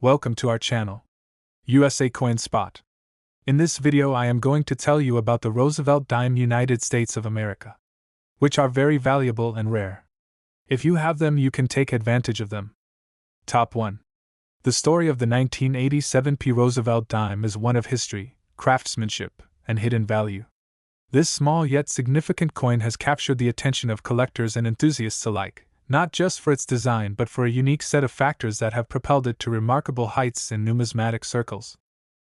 Welcome to our channel, USA Coin Spot. In this video I am going to tell you about the Roosevelt dime United States of America, which are very valuable and rare. If you have them, you can take advantage of them. Top 1. The story of the 1987 P. Roosevelt dime is one of history, craftsmanship, and hidden value. This small yet significant coin has captured the attention of collectors and enthusiasts alike, not just for its design but for a unique set of factors that have propelled it to remarkable heights in numismatic circles.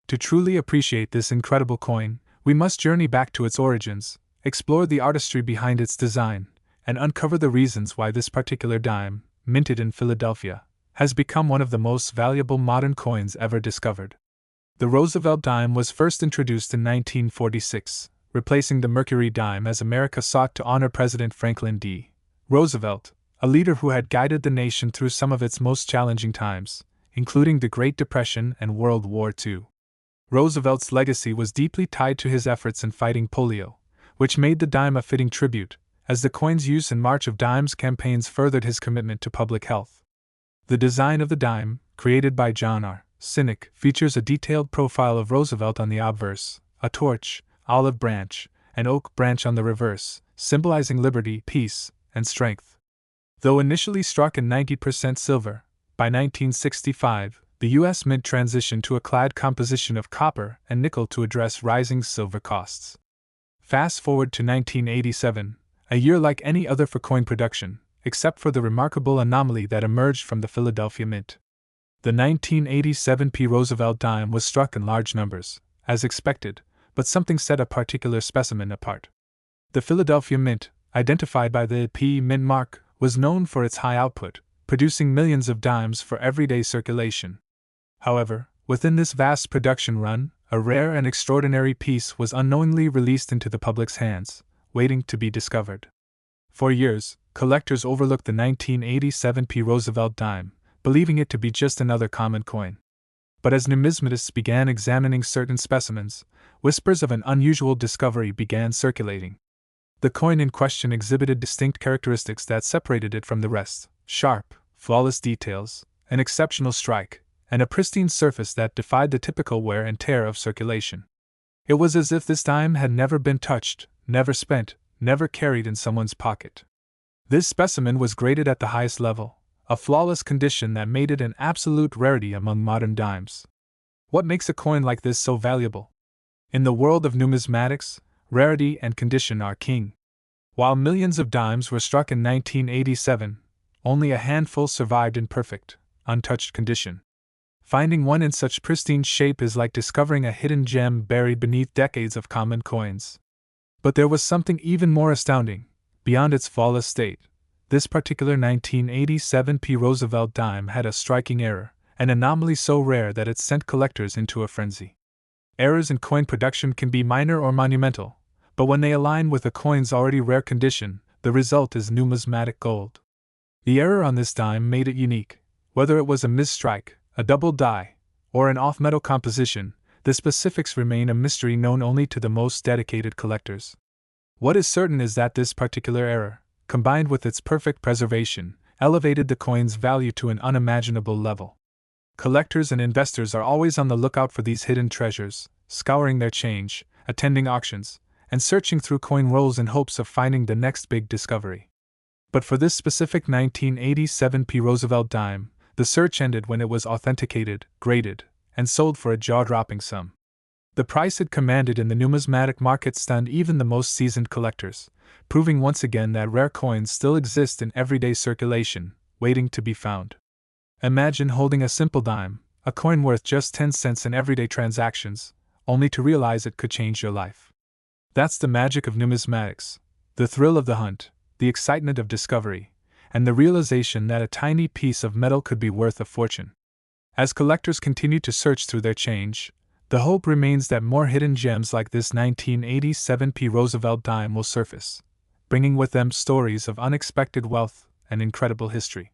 To truly appreciate this incredible coin, we must journey back to its origins, explore the artistry behind its design, and uncover the reasons why this particular dime, minted in Philadelphia, has become one of the most valuable modern coins ever discovered. The Roosevelt dime was first introduced in 1946, replacing the Mercury dime as America sought to honor President Franklin D. Roosevelt, a leader who had guided the nation through some of its most challenging times, including the Great Depression and World War II. Roosevelt's legacy was deeply tied to his efforts in fighting polio, which made the dime a fitting tribute, as the coin's use in March of Dimes campaigns furthered his commitment to public health. The design of the dime, created by John R. Sinek, features a detailed profile of Roosevelt on the obverse, a torch, olive branch, and oak branch on the reverse, symbolizing liberty, peace, and strength. Though initially struck in 90% silver, by 1965, the U.S. Mint transitioned to a clad composition of copper and nickel to address rising silver costs. Fast forward to 1987, a year like any other for coin production, except for the remarkable anomaly that emerged from the Philadelphia Mint. The 1987 P. Roosevelt dime was struck in large numbers, as expected, but something set a particular specimen apart. The Philadelphia Mint, identified by the P. Mint mark, was known for its high output, producing millions of dimes for everyday circulation. However, within this vast production run, a rare and extraordinary piece was unknowingly released into the public's hands, waiting to be discovered. For years, collectors overlooked the 1987 P. Roosevelt dime, believing it to be just another common coin. But as numismatists began examining certain specimens, whispers of an unusual discovery began circulating. The coin in question exhibited distinct characteristics that separated it from the rest: sharp, flawless details, an exceptional strike, and a pristine surface that defied the typical wear and tear of circulation. It was as if this dime had never been touched, never spent, never carried in someone's pocket. This specimen was graded at the highest level, a flawless condition that made it an absolute rarity among modern dimes. What makes a coin like this so valuable? In the world of numismatics, rarity and condition are king. While millions of dimes were struck in 1987, only a handful survived in perfect, untouched condition. Finding one in such pristine shape is like discovering a hidden gem buried beneath decades of common coins. But there was something even more astounding. Beyond its flawless state, this particular 1987 P. Roosevelt dime had a striking error, an anomaly so rare that it sent collectors into a frenzy. Errors in coin production can be minor or monumental, but when they align with a coin's already rare condition, the result is numismatic gold. The error on this dime made it unique. Whether it was a misstrike, a double die, or an off-metal composition, the specifics remain a mystery known only to the most dedicated collectors. What is certain is that this particular error, combined with its perfect preservation, elevated the coin's value to an unimaginable level. Collectors and investors are always on the lookout for these hidden treasures, scouring their change, attending auctions, and searching through coin rolls in hopes of finding the next big discovery. But for this specific 1987 P. Roosevelt dime, the search ended when it was authenticated, graded, and sold for a jaw-dropping sum. The price it commanded in the numismatic market stunned even the most seasoned collectors, proving once again that rare coins still exist in everyday circulation, waiting to be found. Imagine holding a simple dime, a coin worth just 10 cents in everyday transactions, only to realize it could change your life. That's the magic of numismatics, the thrill of the hunt, the excitement of discovery, and the realization that a tiny piece of metal could be worth a fortune. As collectors continue to search through their change, the hope remains that more hidden gems like this 1987 P. Roosevelt dime will surface, bringing with them stories of unexpected wealth and incredible history.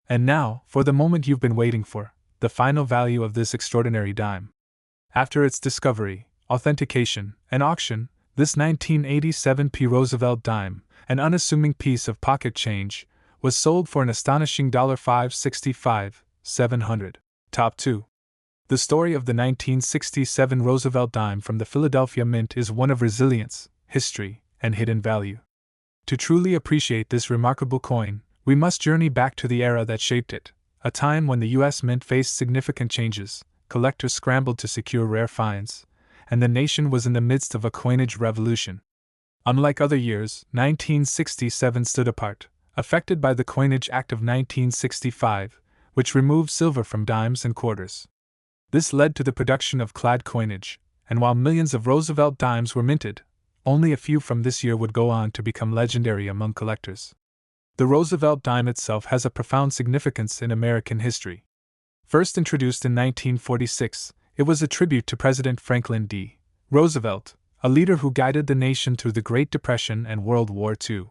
And now, for the moment you've been waiting for, the final value of this extraordinary dime. After its discovery, authentication, and auction, this 1987 P. Roosevelt dime, an unassuming piece of pocket change, was sold for an astonishing $565,700. Top 2. The story of the 1967 Roosevelt dime from the Philadelphia Mint is one of resilience, history, and hidden value. To truly appreciate this remarkable coin, we must journey back to the era that shaped it, a time when the U.S. Mint faced significant changes, collectors scrambled to secure rare finds, and the nation was in the midst of a coinage revolution. Unlike other years, 1967 stood apart, affected by the Coinage Act of 1965, which removed silver from dimes and quarters. This led to the production of clad coinage, and while millions of Roosevelt dimes were minted, only a few from this year would go on to become legendary among collectors. The Roosevelt dime itself has a profound significance in American history. First introduced in 1946, it was a tribute to President Franklin D. Roosevelt, a leader who guided the nation through the Great Depression and World War II.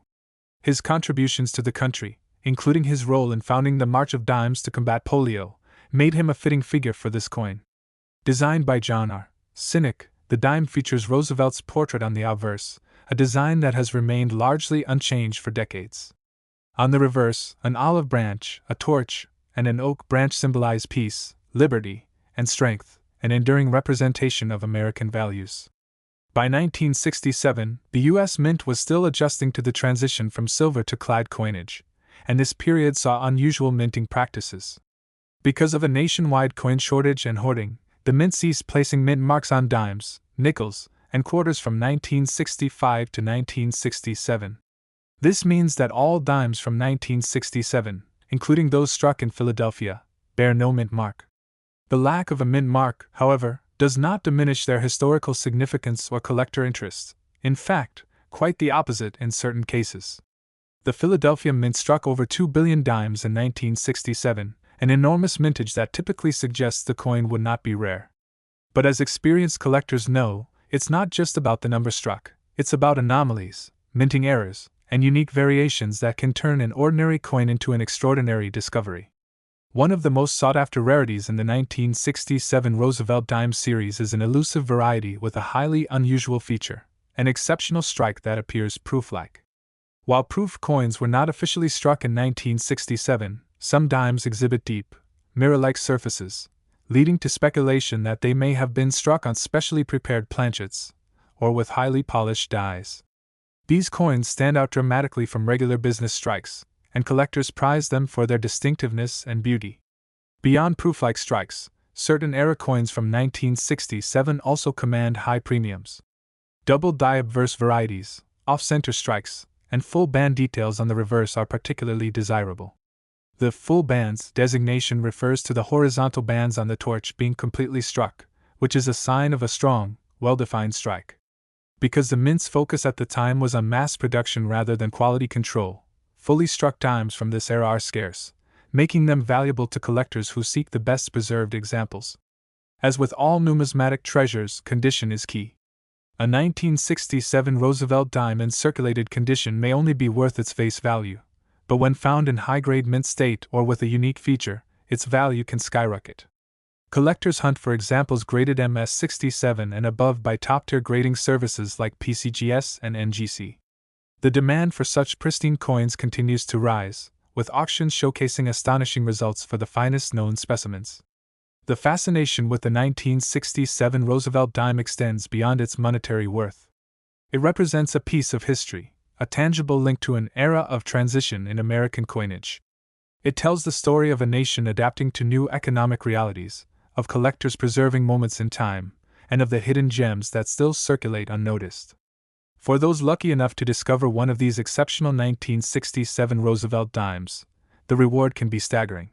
His contributions to the country, including his role in founding the March of Dimes to combat polio, made him a fitting figure for this coin. Designed by John R. Sinek, the dime features Roosevelt's portrait on the obverse, a design that has remained largely unchanged for decades. On the reverse, an olive branch, a torch, and an oak branch symbolize peace, liberty, and strength, an enduring representation of American values. By 1967, the U.S. Mint was still adjusting to the transition from silver to clad coinage, and this period saw unusual minting practices. Because of a nationwide coin shortage and hoarding, the Mint ceased placing mint marks on dimes, nickels, and quarters from 1965 to 1967. This means that all dimes from 1967, including those struck in Philadelphia, bear no mint mark. The lack of a mint mark, however, does not diminish their historical significance or collector interest. In fact, quite the opposite in certain cases. The Philadelphia Mint struck over 2 billion dimes in 1967, an enormous mintage that typically suggests the coin would not be rare. But as experienced collectors know, it's not just about the number struck, it's about anomalies, minting errors, and unique variations that can turn an ordinary coin into an extraordinary discovery. One of the most sought-after rarities in the 1967 Roosevelt dime series is an elusive variety with a highly unusual feature, an exceptional strike that appears proof-like. While proof coins were not officially struck in 1967, some dimes exhibit deep, mirror-like surfaces, leading to speculation that they may have been struck on specially prepared planchets, or with highly polished dies. These coins stand out dramatically from regular business strikes, and collectors prize them for their distinctiveness and beauty. Beyond proof-like strikes, certain era coins from 1967 also command high premiums. Double die obverse varieties, off-center strikes, and full band details on the reverse are particularly desirable. The full bands designation refers to the horizontal bands on the torch being completely struck, which is a sign of a strong, well-defined strike. Because the Mint's focus at the time was on mass production rather than quality control, fully struck dimes from this era are scarce, making them valuable to collectors who seek the best preserved examples. As with all numismatic treasures, condition is key. A 1967 Roosevelt dime in circulated condition may only be worth its face value, but when found in high-grade mint state or with a unique feature, its value can skyrocket. Collectors hunt for examples graded MS67 and above by top-tier grading services like PCGS and NGC. The demand for such pristine coins continues to rise, with auctions showcasing astonishing results for the finest known specimens. The fascination with the 1967 Roosevelt dime extends beyond its monetary worth. It represents a piece of history, a tangible link to an era of transition in American coinage. It tells the story of a nation adapting to new economic realities, of collectors preserving moments in time, and of the hidden gems that still circulate unnoticed. For those lucky enough to discover one of these exceptional 1967 Roosevelt dimes, the reward can be staggering.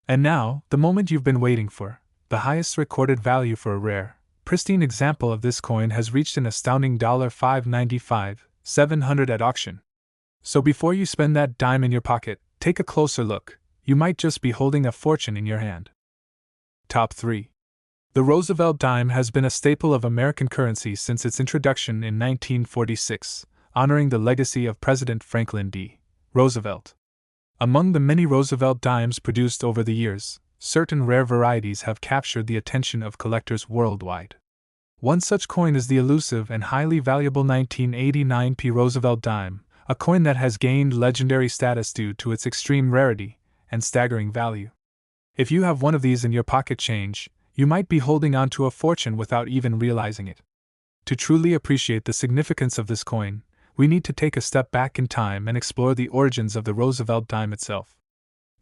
And now, the moment you've been waiting for, the highest recorded value for a rare, pristine example of this coin has reached an astounding $595,700 at auction. So before you spend that dime in your pocket, take a closer look. You might just be holding a fortune in your hand. Top 3. The Roosevelt dime has been a staple of American currency since its introduction in 1946, honoring the legacy of President Franklin D. Roosevelt. Among the many Roosevelt dimes produced over the years, certain rare varieties have captured the attention of collectors worldwide. One such coin is the elusive and highly valuable 1989 P. Roosevelt dime, a coin that has gained legendary status due to its extreme rarity and staggering value. If you have one of these in your pocket change, you might be holding on to a fortune without even realizing it. To truly appreciate the significance of this coin, we need to take a step back in time and explore the origins of the Roosevelt dime itself.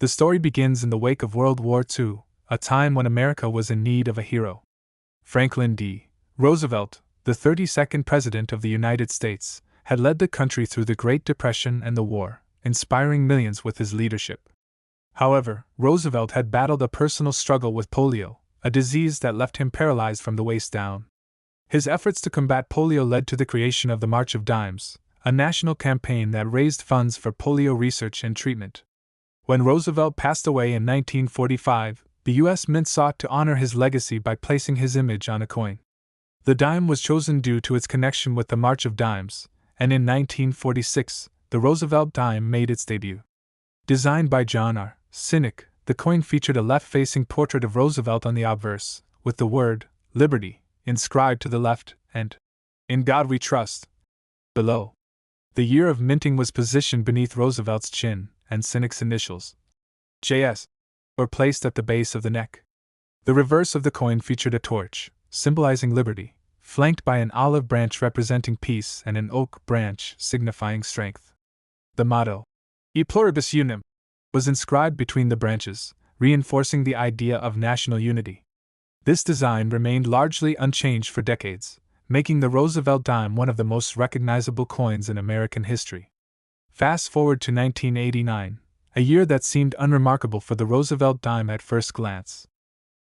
The story begins in the wake of World War II, a time when America was in need of a hero. Franklin D. Roosevelt, the 32nd President of the United States, had led the country through the Great Depression and the war, inspiring millions with his leadership. However, Roosevelt had battled a personal struggle with polio, a disease that left him paralyzed from the waist down. His efforts to combat polio led to the creation of the March of Dimes, a national campaign that raised funds for polio research and treatment. When Roosevelt passed away in 1945, the U.S. Mint sought to honor his legacy by placing his image on a coin. The dime was chosen due to its connection with the March of Dimes, and in 1946, the Roosevelt dime made its debut. Designed by John R. Sinek, the coin featured a left-facing portrait of Roosevelt on the obverse, with the word, Liberty, inscribed to the left, and, In God We Trust, below. The year of minting was positioned beneath Roosevelt's chin, and Sinek's initials, JS, were placed at the base of the neck. The reverse of the coin featured a torch, symbolizing liberty, flanked by an olive branch representing peace and an oak branch signifying strength. The motto, E pluribus unum, was inscribed between the branches, reinforcing the idea of national unity. This design remained largely unchanged for decades, making the Roosevelt dime one of the most recognizable coins in American history. Fast forward to 1989, a year that seemed unremarkable for the Roosevelt dime at first glance.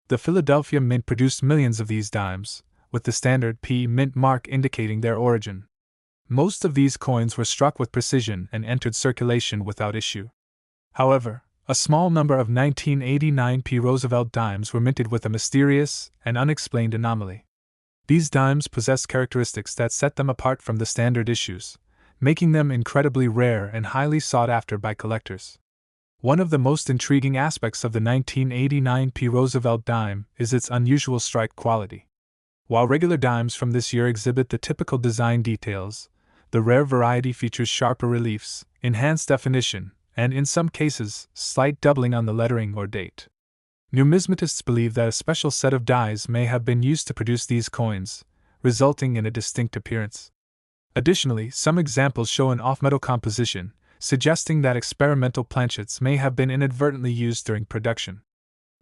The Philadelphia Mint produced millions of these dimes, with the standard P Mint mark indicating their origin. Most of these coins were struck with precision and entered circulation without issue. However, a small number of 1989 P Roosevelt dimes were minted with a mysterious and unexplained anomaly. These dimes possessed characteristics that set them apart from the standard issues, making them incredibly rare and highly sought after by collectors. One of the most intriguing aspects of the 1989 P Roosevelt dime is its unusual strike quality. While regular dimes from this year exhibit the typical design details, the rare variety features sharper reliefs, enhanced definition, and in some cases, slight doubling on the lettering or date. Numismatists believe that a special set of dies may have been used to produce these coins, resulting in a distinct appearance. Additionally, some examples show an off-metal composition, suggesting that experimental planchets may have been inadvertently used during production.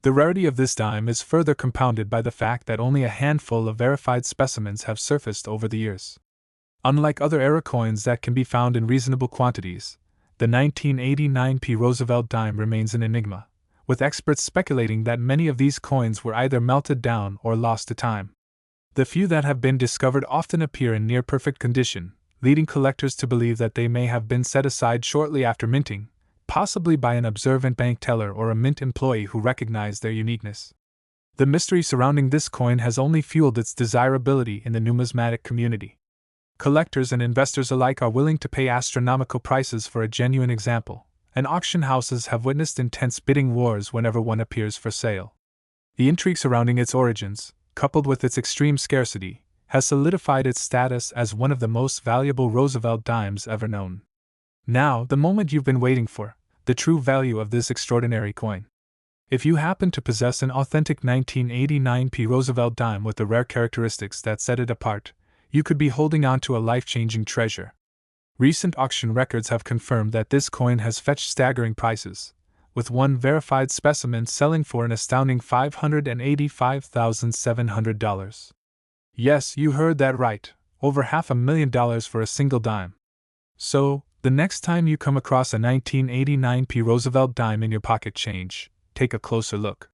The rarity of this dime is further compounded by the fact that only a handful of verified specimens have surfaced over the years. Unlike other era coins that can be found in reasonable quantities, the 1989 P Roosevelt dime remains an enigma, with experts speculating that many of these coins were either melted down or lost to time. The few that have been discovered often appear in near-perfect condition, leading collectors to believe that they may have been set aside shortly after minting, possibly by an observant bank teller or a mint employee who recognized their uniqueness. The mystery surrounding this coin has only fueled its desirability in the numismatic community. Collectors and investors alike are willing to pay astronomical prices for a genuine example, and auction houses have witnessed intense bidding wars whenever one appears for sale. The intrigue surrounding its origins, coupled with its extreme scarcity, has solidified its status as one of the most valuable Roosevelt dimes ever known. Now, the moment you've been waiting for, the true value of this extraordinary coin. If you happen to possess an authentic 1989 P Roosevelt dime with the rare characteristics that set it apart, you could be holding on to a life-changing treasure. Recent auction records have confirmed that this coin has fetched staggering prices, with one verified specimen selling for an astounding $585,700. Yes, you heard that right, over $500,000 for a single dime. So, the next time you come across a 1989 P Roosevelt dime in your pocket change, take a closer look.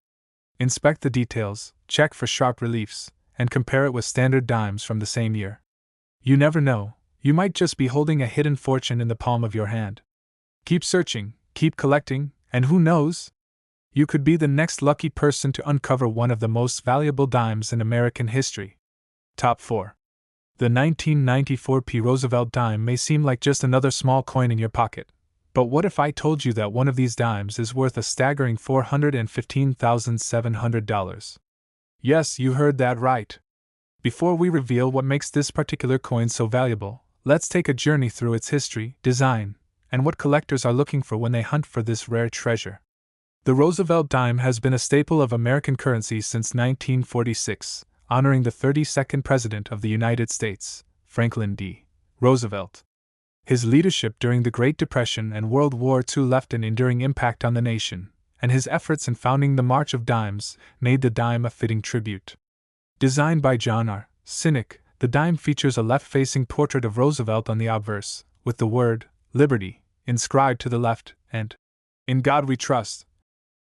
Inspect the details, check for sharp reliefs, and compare it with standard dimes from the same year. You never know, you might just be holding a hidden fortune in the palm of your hand. Keep searching, keep collecting, and who knows? You could be the next lucky person to uncover one of the most valuable dimes in American history. Top 4. The 1994 P Roosevelt dime may seem like just another small coin in your pocket, but what if I told you that one of these dimes is worth a staggering $415,700? Yes, you heard that right. Before we reveal what makes this particular coin so valuable, let's take a journey through its history, design, and what collectors are looking for when they hunt for this rare treasure. The Roosevelt dime has been a staple of American currency since 1946, honoring the 32nd President of the United States, Franklin D. Roosevelt. His leadership during the Great Depression and World War II left an enduring impact on the nation, and his efforts in founding the March of Dimes made the dime a fitting tribute. Designed by John R. Sinek, the dime features a left-facing portrait of Roosevelt on the obverse, with the word Liberty inscribed to the left and In God We Trust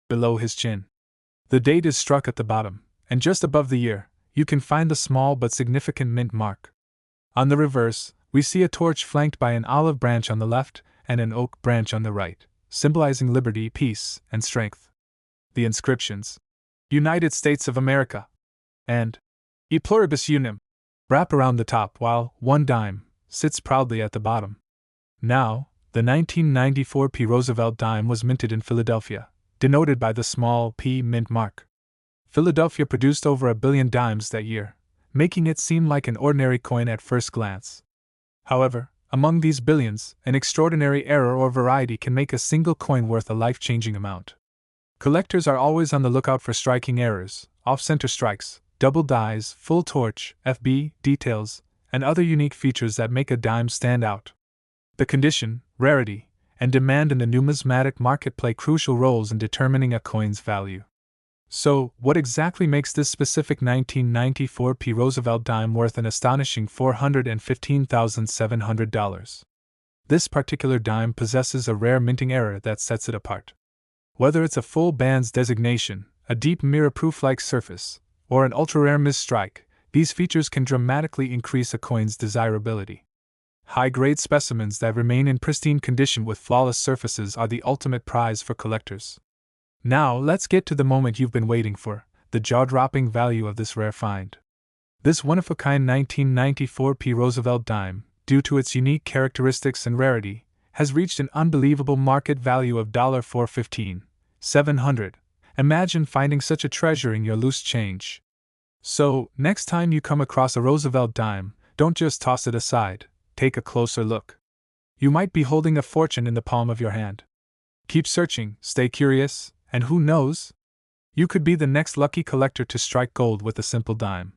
below his chin. The date is struck at the bottom, and just above the year, you can find the small but significant mint mark. On the reverse, we see a torch flanked by an olive branch on the left and an oak branch on the right, symbolizing liberty, peace, and strength. The inscriptions, United States of America, and E Pluribus Unum, wrap around the top while one dime sits proudly at the bottom. Now, the 1994 P. Roosevelt dime was minted in Philadelphia, denoted by the small P mint mark. Philadelphia produced over 1 billion dimes that year, making it seem like an ordinary coin at first glance. However, among these billions, an extraordinary error or variety can make a single coin worth a life-changing amount. Collectors are always on the lookout for striking errors, off-center strikes, double dies, full torch, FB, details, and other unique features that make a dime stand out. The condition, rarity, and demand in the numismatic market play crucial roles in determining a coin's value. So, what exactly makes this specific 1994 P. Roosevelt dime worth an astonishing $415,700? This particular dime possesses a rare minting error that sets it apart. Whether it's a full band's designation, a deep mirror-proof-like surface, or an ultra-rare misstrike, these features can dramatically increase a coin's desirability. High-grade specimens that remain in pristine condition with flawless surfaces are the ultimate prize for collectors. Now, let's get to the moment you've been waiting for, the jaw-dropping value of this rare find. This one-of-a-kind 1994 P. Roosevelt dime, due to its unique characteristics and rarity, has reached an unbelievable market value of $415,700. Imagine finding such a treasure in your loose change. So, next time you come across a Roosevelt dime, don't just toss it aside, take a closer look. You might be holding a fortune in the palm of your hand. Keep searching, stay curious, and who knows? You could be the next lucky collector to strike gold with a simple dime.